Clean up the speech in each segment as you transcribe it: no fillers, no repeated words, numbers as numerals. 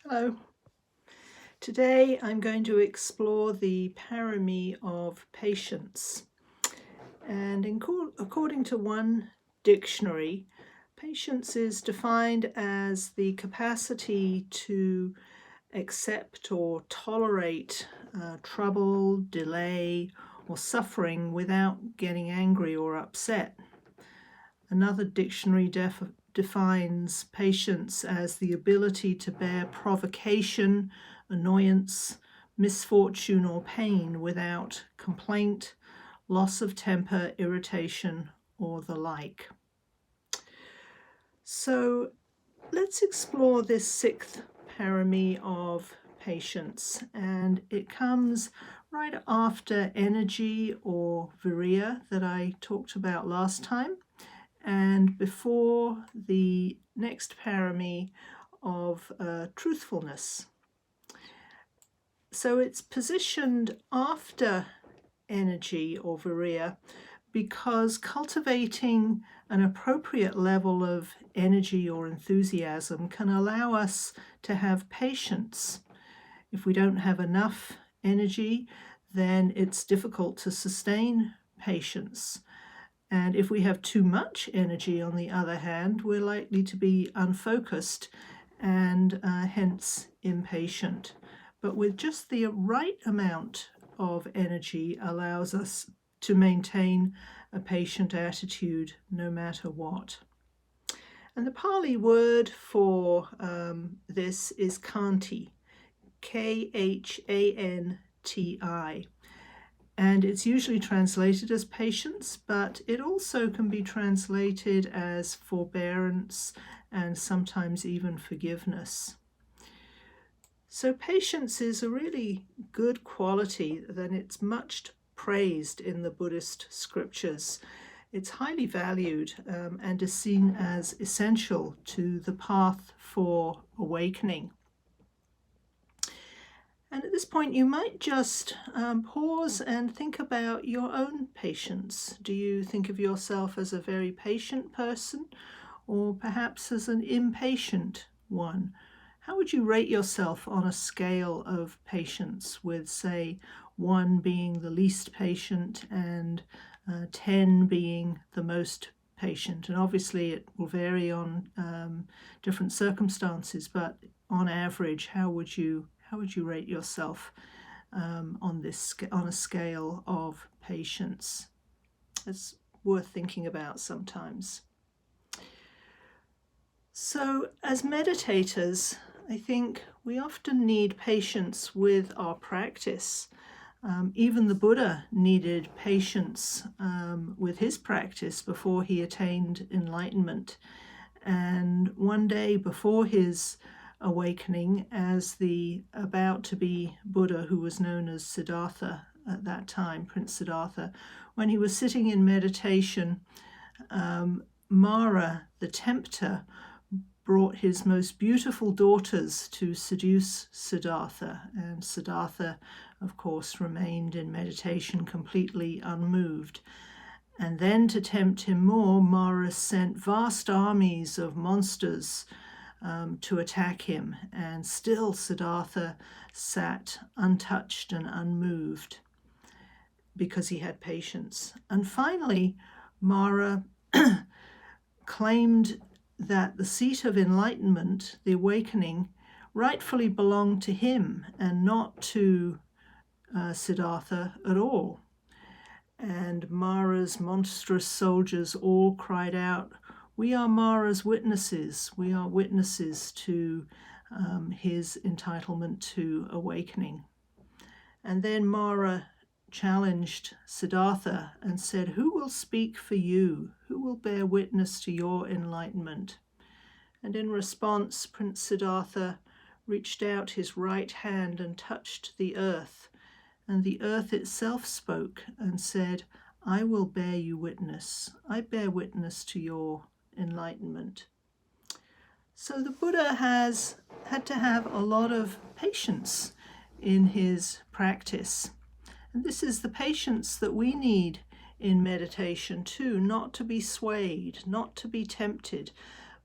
Hello. Today I'm going to explore the parami of patience. And according to one dictionary, patience is defined as the capacity to accept or tolerate trouble, delay, or suffering without getting angry or upset. Another dictionary defines patience as the ability to bear provocation, annoyance, misfortune, or pain without complaint, loss of temper, irritation, or the like. So let's explore this sixth parami of patience, and it comes right after energy or viriya that I talked about last time, and before the next parami of truthfulness. So it's positioned after energy or viriya because cultivating an appropriate level of energy or enthusiasm can allow us to have patience. If we don't have enough energy, then it's difficult to sustain patience. And if we have too much energy, on the other hand, we're likely to be unfocused and hence impatient. But with just the right amount of energy allows us to maintain a patient attitude no matter what. And the Pali word for this is khanti, Khanti. And it's usually translated as patience, but it also can be translated as forbearance and sometimes even forgiveness. So patience is a really good quality, and it's much praised in the Buddhist scriptures. It's highly valued and is seen as essential to the path for awakening. And at this point, you might just pause and think about your own patience. Do you think of yourself as a very patient person, or perhaps as an impatient one? How would you rate yourself on a scale of patience, with, say, 1 being the least patient and 10 being the most patient? And obviously it will vary on different circumstances, but on average, how would you rate yourself on a scale of patience? It's worth thinking about sometimes. So as meditators, I think we often need patience with our practice. Even the Buddha needed patience with his practice before he attained enlightenment. And one day before his awakening, as the about to be Buddha, who was known as Siddhartha at that time, Prince Siddhartha, when he was sitting in meditation, Mara, the tempter, brought his most beautiful daughters to seduce Siddhartha, and Siddhartha, of course, remained in meditation completely unmoved. And then, to tempt him more, Mara sent vast armies of monsters to attack him, and still Siddhartha sat untouched and unmoved because he had patience. And finally, Mara claimed that the seat of enlightenment, the awakening, rightfully belonged to him and not to Siddhartha at all. And Mara's monstrous soldiers all cried out, "We are Mara's witnesses. We are witnesses to his entitlement to awakening." And then Mara challenged Siddhartha and said, "Who will speak for you? Who will bear witness to your enlightenment?" And in response, Prince Siddhartha reached out his right hand and touched the earth. And the earth itself spoke and said, "I will bear you witness. I bear witness to your enlightenment." So the Buddha has had to have a lot of patience in his practice. And this is the patience that we need in meditation too, not to be swayed, not to be tempted,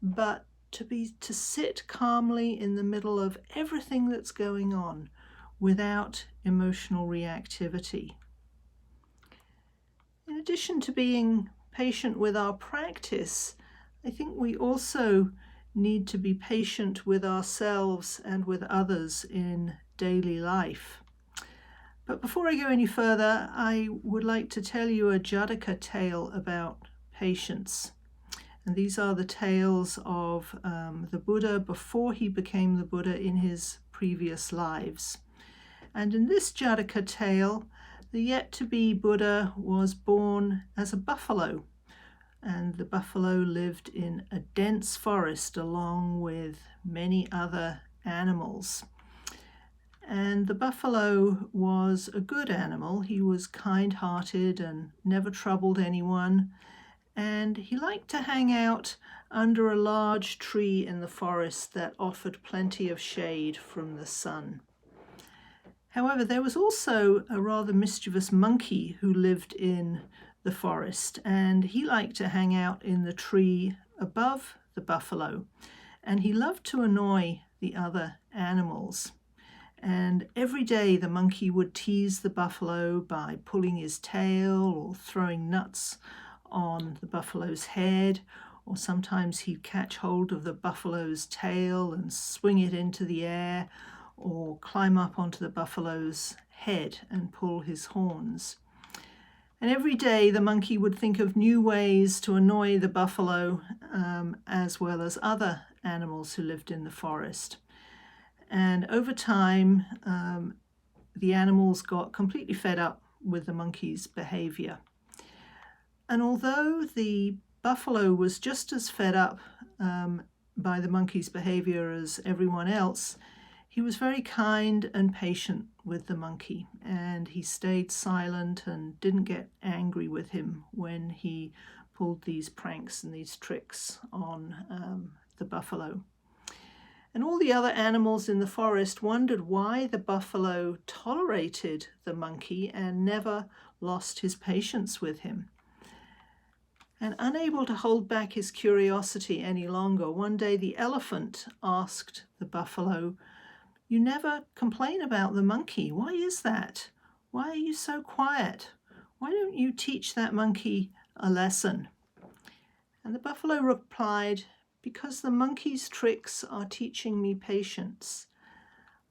but to sit calmly in the middle of everything that's going on without emotional reactivity. In addition to being patient with our practice, I think we also need to be patient with ourselves and with others in daily life. But before I go any further, I would like to tell you a Jataka tale about patience. And these are the tales of the Buddha before he became the Buddha in his previous lives. And in this Jataka tale, the yet-to-be Buddha was born as a buffalo. And the buffalo lived in a dense forest along with many other animals. And the buffalo was a good animal. He was kind-hearted and never troubled anyone. And he liked to hang out under a large tree in the forest that offered plenty of shade from the sun. However, there was also a rather mischievous monkey who lived in the forest, and he liked to hang out in the tree above the buffalo, and he loved to annoy the other animals. And every day the monkey would tease the buffalo by pulling his tail or throwing nuts on the buffalo's head, or sometimes he'd catch hold of the buffalo's tail and swing it into the air, or climb up onto the buffalo's head and pull his horns. And every day the monkey would think of new ways to annoy the buffalo, as well as other animals who lived in the forest. And over time, the animals got completely fed up with the monkey's behavior. And although the buffalo was just as fed up by the monkey's behavior as everyone else, he was very kind and patient with the monkey, and he stayed silent and didn't get angry with him when he pulled these pranks and these tricks on the buffalo. And all the other animals in the forest wondered why the buffalo tolerated the monkey and never lost his patience with him. And unable to hold back his curiosity any longer, one day the elephant asked the buffalo, "You never complain about the monkey. Why is that? Why are you so quiet? Why don't you teach that monkey a lesson?" And the buffalo replied, "Because the monkey's tricks are teaching me patience.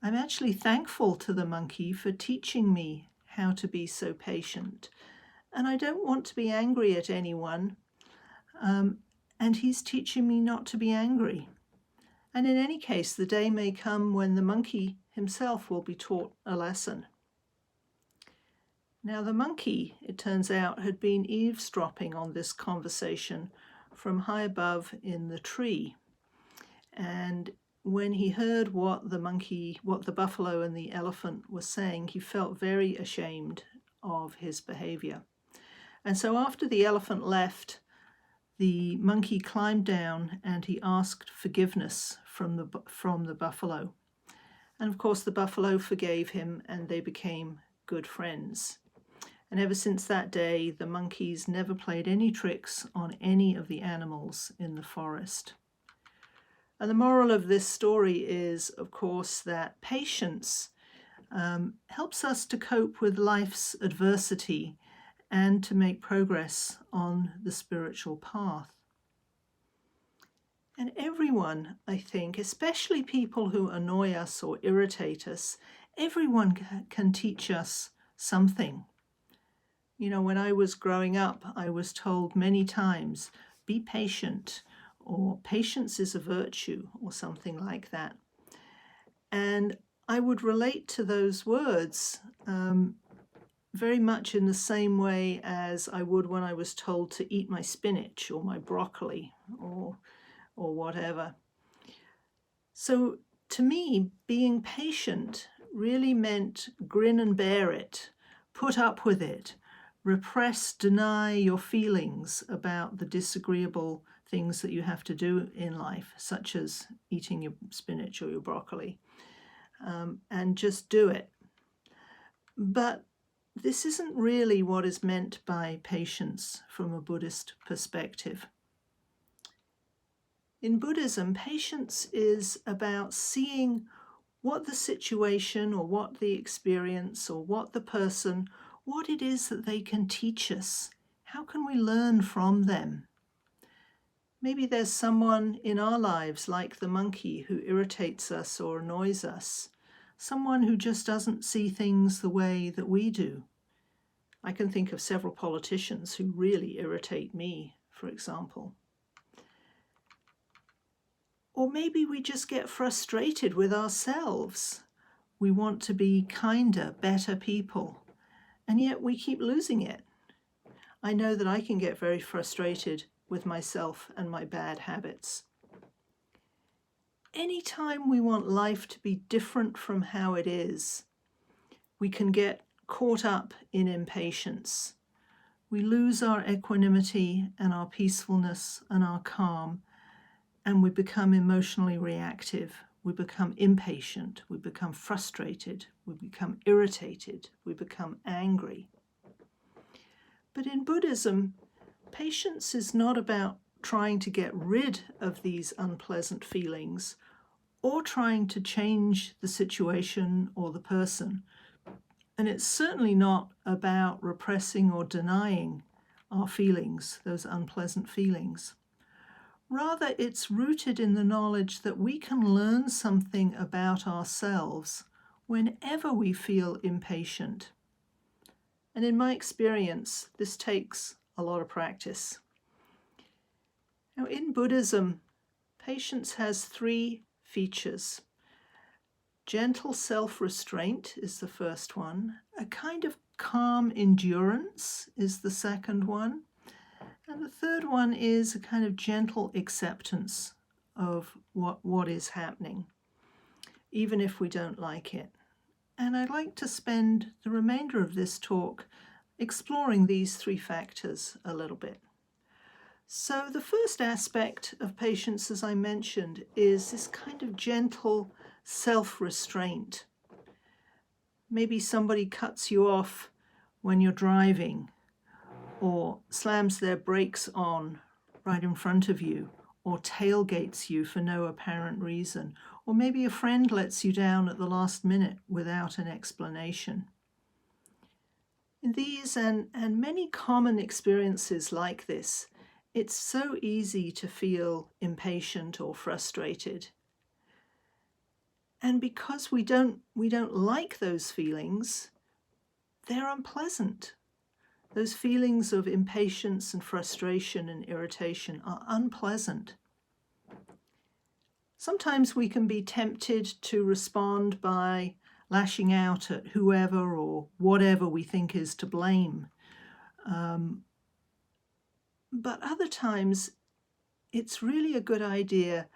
I'm actually thankful to the monkey for teaching me how to be so patient. And I don't want to be angry at anyone. And he's teaching me not to be angry. And in any case, the day may come when the monkey himself will be taught a lesson." Now the monkey, it turns out, had been eavesdropping on this conversation from high above in the tree. And when he heard what the buffalo and the elephant were saying, he felt very ashamed of his behavior. And so after the elephant left, the monkey climbed down and he asked forgiveness from the buffalo. And of course the buffalo forgave him and they became good friends. And ever since that day, the monkeys never played any tricks on any of the animals in the forest. And the moral of this story is, of course, that patience helps us to cope with life's adversity and to make progress on the spiritual path. And everyone, I think, especially people who annoy us or irritate us, everyone can teach us something. You know, when I was growing up, I was told many times, be patient, or patience is a virtue, or something like that. And I would relate to those words very much in the same way as I would when I was told to eat my spinach or my broccoli or whatever. So to me, being patient really meant grin and bear it, put up with it, repress, deny your feelings about the disagreeable things that you have to do in life, such as eating your spinach or your broccoli, and just do it. But this isn't really what is meant by patience from a Buddhist perspective. In Buddhism, patience is about seeing what the situation or what the experience or what the person, what it is that they can teach us. How can we learn from them? Maybe there's someone in our lives like the monkey who irritates us or annoys us, someone who just doesn't see things the way that we do. I can think of several politicians who really irritate me, for example. Or maybe we just get frustrated with ourselves. We want to be kinder, better people, and yet we keep losing it. I know that I can get very frustrated with myself and my bad habits. Anytime we want life to be different from how it is, we can get caught up in impatience. We lose our equanimity and our peacefulness and our calm, and we become emotionally reactive. We become impatient. We become frustrated. We become irritated. We become angry. But in Buddhism, patience is not about trying to get rid of these unpleasant feelings or trying to change the situation or the person. And it's certainly not about repressing or denying our feelings, those unpleasant feelings. Rather, it's rooted in the knowledge that we can learn something about ourselves whenever we feel impatient. And in my experience, this takes a lot of practice. Now, in Buddhism, patience has 3 features. Gentle self-restraint is the first one. A kind of calm endurance is the second one. And the third one is a kind of gentle acceptance of what is happening, even if we don't like it. And I'd like to spend the remainder of this talk exploring these 3 factors a little bit. So the first aspect of patience, as I mentioned, is this kind of gentle self-restraint. Maybe somebody cuts you off when you're driving, or slams their brakes on right in front of you, or tailgates you for no apparent reason, or maybe a friend lets you down at the last minute without an explanation. In these and many common experiences like this, it's so easy to feel impatient or frustrated. And because we don't like those feelings, they're unpleasant. Those feelings of impatience and frustration and irritation are unpleasant. Sometimes we can be tempted to respond by lashing out at whoever or whatever we think is to blame. But other times, it's really a good idea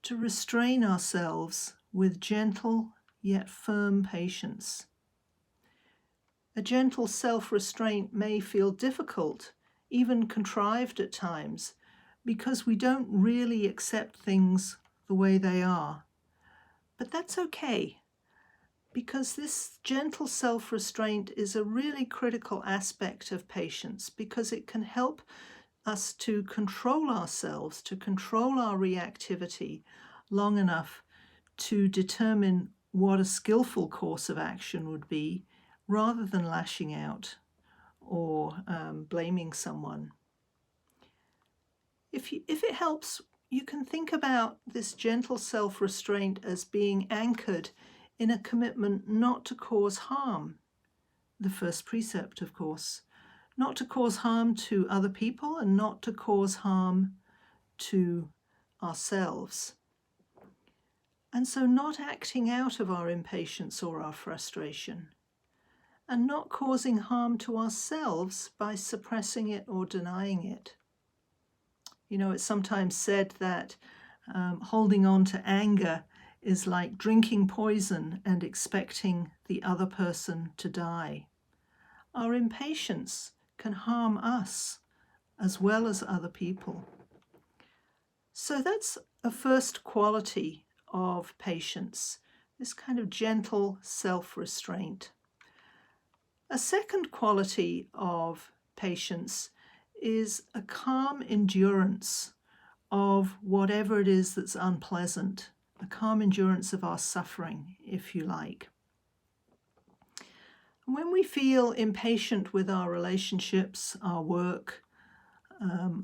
to restrain ourselves with gentle yet firm patience. A gentle self-restraint may feel difficult, even contrived at times, because we don't really accept things the way they are. But that's okay, because this gentle self-restraint is a really critical aspect of patience, because it can help us to control ourselves, to control our reactivity long enough to determine what a skillful course of action would be, rather than lashing out or blaming someone. If it helps, you can think about this gentle self-restraint as being anchored in a commitment not to cause harm. The first precept, of course, not to cause harm to other people and not to cause harm to ourselves. And so not acting out of our impatience or our frustration, and not causing harm to ourselves by suppressing it or denying it. You know, it's sometimes said that holding on to anger is like drinking poison and expecting the other person to die. Our impatience can harm us as well as other people. So that's a first quality of patience, this kind of gentle self-restraint. A second quality of patience is a calm endurance of whatever it is that's unpleasant, a calm endurance of our suffering, if you like. When we feel impatient with our relationships, our work,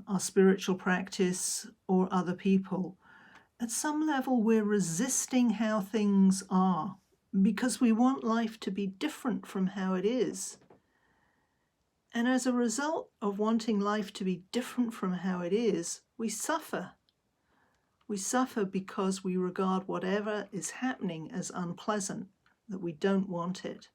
our spiritual practice, or other people, at some level we're resisting how things are because we want life to be different from how it is. And as a result of wanting life to be different from how it is, we suffer. We suffer because we regard whatever is happening as unpleasant, that we don't want it.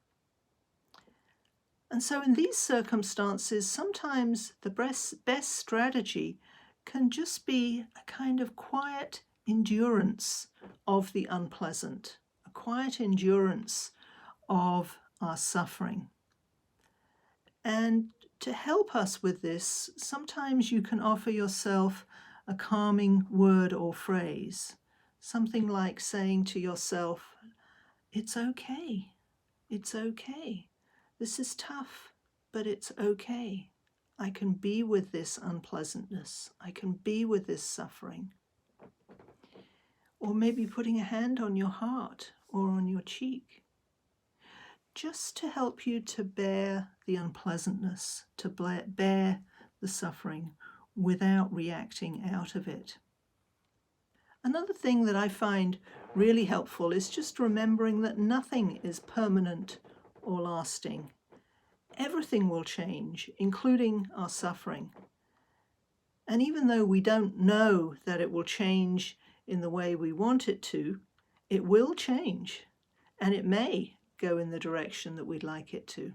And so in these circumstances, sometimes the best strategy can just be a kind of quiet endurance of the unpleasant, a quiet endurance of our suffering. And to help us with this, sometimes you can offer yourself a calming word or phrase, something like saying to yourself, "It's okay, it's okay. This is tough, but it's okay. I can be with this unpleasantness. I can be with this suffering." Or maybe putting a hand on your heart or on your cheek, just to help you to bear the unpleasantness, to bear the suffering without reacting out of it. Another thing that I find really helpful is just remembering that nothing is permanent or lasting. Everything will change, including our suffering. And even though we don't know that it will change in the way we want it to, it will change, and it may go in the direction that we'd like it to.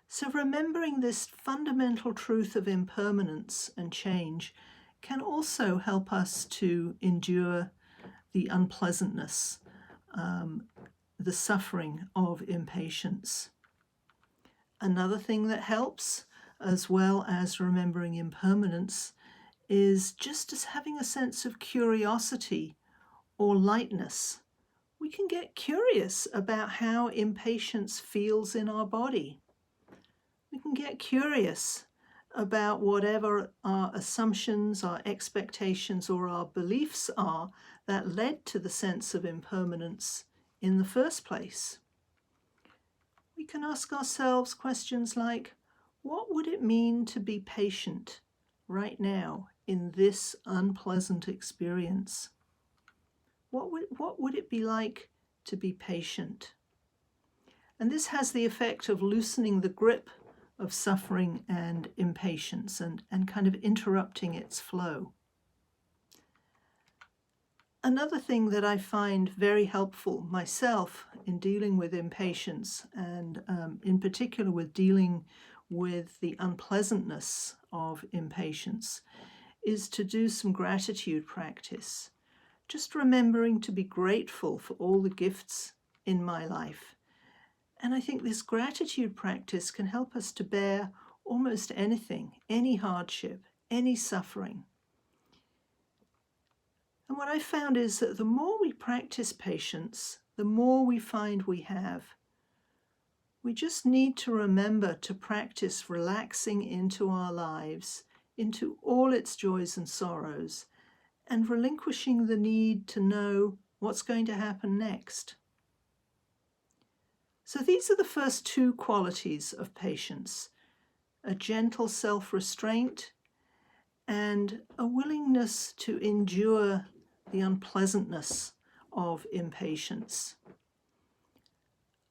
So remembering this fundamental truth of impermanence and change can also help us to endure the unpleasantness, the suffering of impatience. Another thing that helps, as well as remembering impermanence, is just as having a sense of curiosity or lightness. We can get curious about how impatience feels in our body. We can get curious about whatever our assumptions, our expectations, or our beliefs are that led to the sense of impermanence in the first place. We can ask ourselves questions like, what would it mean to be patient right now in this unpleasant experience? What would it be like to be patient? And this has the effect of loosening the grip of suffering and impatience and kind of interrupting its flow. Another thing that I find very helpful myself in dealing with impatience and in particular with dealing with the unpleasantness of impatience is to do some gratitude practice. Just remembering to be grateful for all the gifts in my life. And I think this gratitude practice can help us to bear almost anything, any hardship, any suffering. And what I found is that the more we practice patience, the more we find we have. We just need to remember to practice relaxing into our lives, into all its joys and sorrows, and relinquishing the need to know what's going to happen next. So these are the first two qualities of patience: a gentle self-restraint and a willingness to endure the unpleasantness of impatience.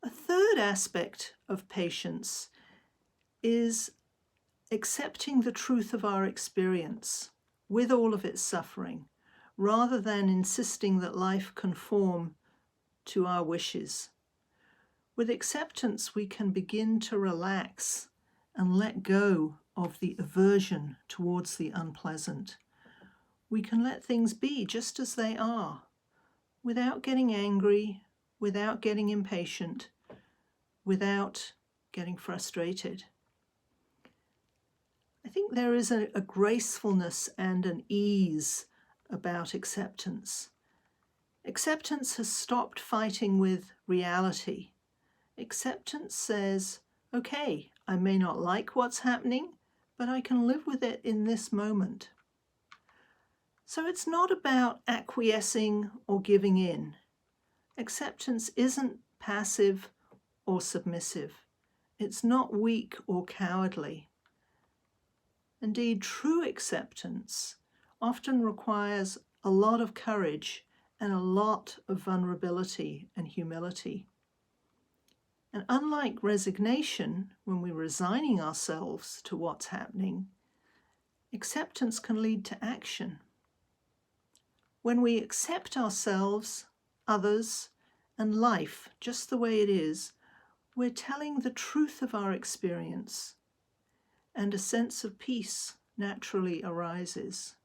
A third aspect of patience is accepting the truth of our experience with all of its suffering, rather than insisting that life conform to our wishes. With acceptance, we can begin to relax and let go of the aversion towards the unpleasant. We can let things be just as they are, without getting angry, without getting impatient, without getting frustrated. I think there is a gracefulness and an ease about acceptance. Acceptance has stopped fighting with reality. Acceptance says, okay, I may not like what's happening, but I can live with it in this moment. So it's not about acquiescing or giving in. Acceptance isn't passive or submissive. It's not weak or cowardly. Indeed, true acceptance often requires a lot of courage and a lot of vulnerability and humility. And unlike resignation, when we're resigning ourselves to what's happening, acceptance can lead to action. When we accept ourselves, others, and life just the way it is, we're telling the truth of our experience, and a sense of peace naturally arises.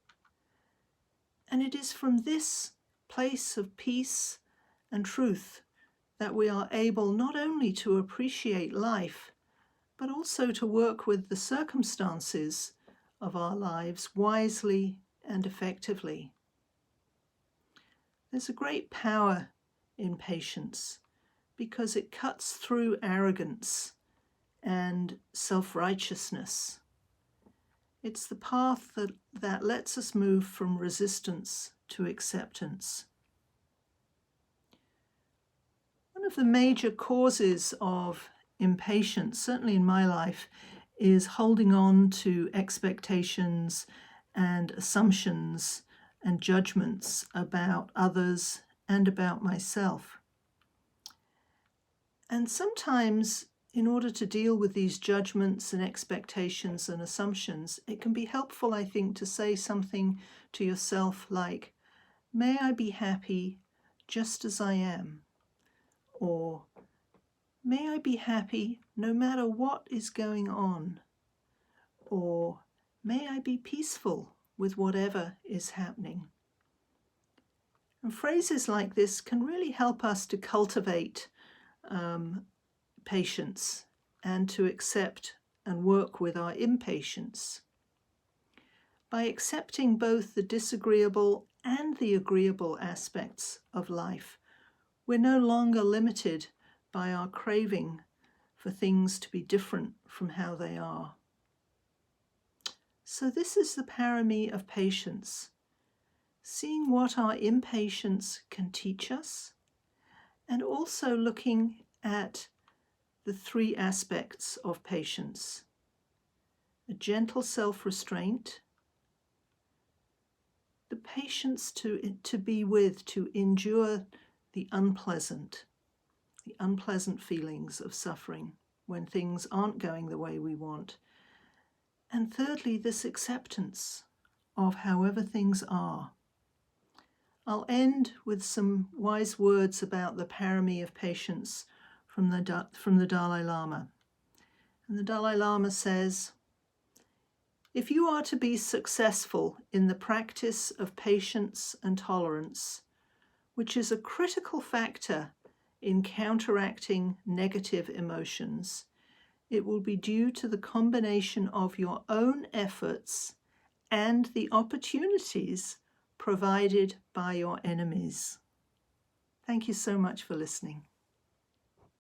And it is from this place of peace and truth that we are able not only to appreciate life, but also to work with the circumstances of our lives wisely and effectively. There's a great power in patience because it cuts through arrogance and self-righteousness. It's the path that lets us move from resistance to acceptance. One of the major causes of impatience, certainly in my life, is holding on to expectations and assumptions and judgments about others and about myself. And sometimes, in order to deal with these judgments and expectations and assumptions, it can be helpful, I think, to say something to yourself like, "May I be happy just as I am," or "May I be happy no matter what is going on," or "May I be peaceful with whatever is happening." And phrases like this can really help us to cultivate patience and to accept and work with our impatience. By accepting both the disagreeable and the agreeable aspects of life, we're no longer limited by our craving for things to be different from how they are. So this is the parami of patience, seeing what our impatience can teach us, and also looking at the three aspects of patience: a gentle self-restraint, the patience to be with, to endure the unpleasant feelings of suffering when things aren't going the way we want, and thirdly, this acceptance of however things are. I'll end with some wise words about the parami of patience from the Dalai Lama. And the Dalai Lama says, "If you are to be successful in the practice of patience and tolerance, which is a critical factor in counteracting negative emotions, it will be due to the combination of your own efforts and the opportunities provided by your enemies." Thank you so much for listening.